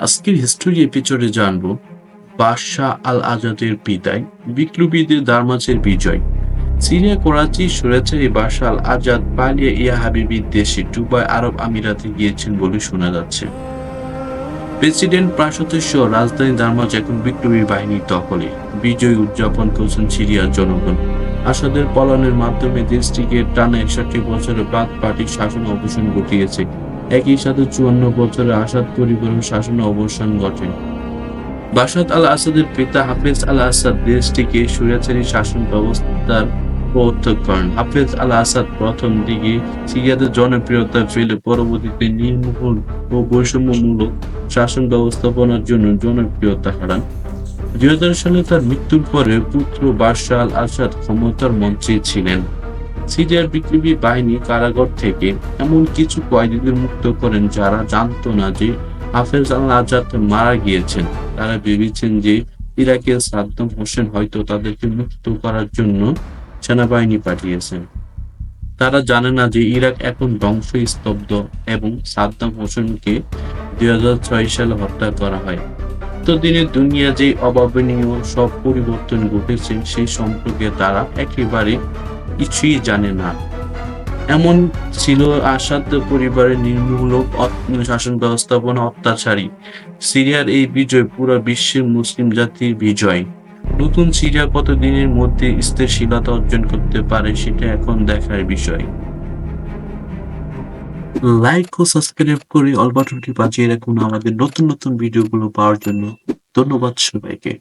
আজকের হিস্টোরি এপিসোডে জানব বাদশাহ আল আজাদের বিদায়, বিপ্লবীদের দারমাচের বিজয়। সিরিয়া করাচি স্বৈরাচারী বাদশাহ আল আজাদ পালিয়ে ইয়া হাবিবির দেশে দুবাই আরব আমিরাতে গিয়েছেন বলে শোনা যাচ্ছে। প্রেসিডেন্ট প্রাসাদের সহ রাজধানী দারমাচ এখন বিপ্লবী বাহিনীর দখলে। বিজয় উদযাপন করছেন সিরিয়ার জনগণ। আসাদের পলায়নের মাধ্যমে দেশটিকে টানা ৬১ বছরের বাদ পার্টির শাসন অবসান ঘটিয়েছে। একই সাথে ৫৪ বছরে আসাদ পরিবারের শাসন অবসান ঘটে। বাশার আল আসাদের পিতা হাফেজ আল আসাদ দেশটিকে স্বৈরাচারী শাসন ব্যবস্থার প্রবর্তক করেন। হাফেজ আল আসাদ প্রথম দিকে সিরিয়াতে জনপ্রিয়তা পেলে পরবর্তীতে নির্মূল ও বৈষম্যমূলক শাসন ব্যবস্থাপনার জন্য জনপ্রিয়তা হারান। ২০০০ সালে তার মৃত্যুর পরে পুত্র বাশার আল আসাদ ক্ষমতার মঞ্চে ছিলেন। সিরিয়ার বিপ্লবী বাহিনী কারাগার থেকে এমন কিছু কয়েদিদের মুক্ত করেন যারা জানতো না যে হাফেজ আল আজাদ মারা গিয়েছেন। তারা ভেবেছেন যে ইরাকের সাদ্দাম হোসেন হয়তো তাদেরকে মুক্ত করার জন্য সেনাবাহিনী পাঠিয়েছেন। তারা জানে না যে ইরাক এখন ধ্বংসস্তব্ধ এবং সাদ্দাম হোসেনকে ২০০৬ সালে হত্যা করা হয়। এতদিনে দুনিয়া যে অভাবনীয় সব পরিবর্তন ঘটেছে সেই সম্পর্কে তারা একেবারে কিছুই জানে না। এমন ছিল আসাদ পরিবারের নির্মূলক শাসন ব্যবস্থাপনা অত্যাচারী। সিরিয়ার এই বিজয় পুরো বিশ্বের মুসলিম জাতির বিজয়। নতুন সিরিয়া কতদিনের মধ্যে স্থিতিশীলতা অর্জন করতে পারে সেটা এখন দেখার বিষয়। লাইক ও সাবস্ক্রাইব করে অল বাটনটি বাজিয়ে রাখুন আমাদের নতুন নতুন ভিডিওগুলো পাওয়ার জন্য। ধন্যবাদ সবাইকে।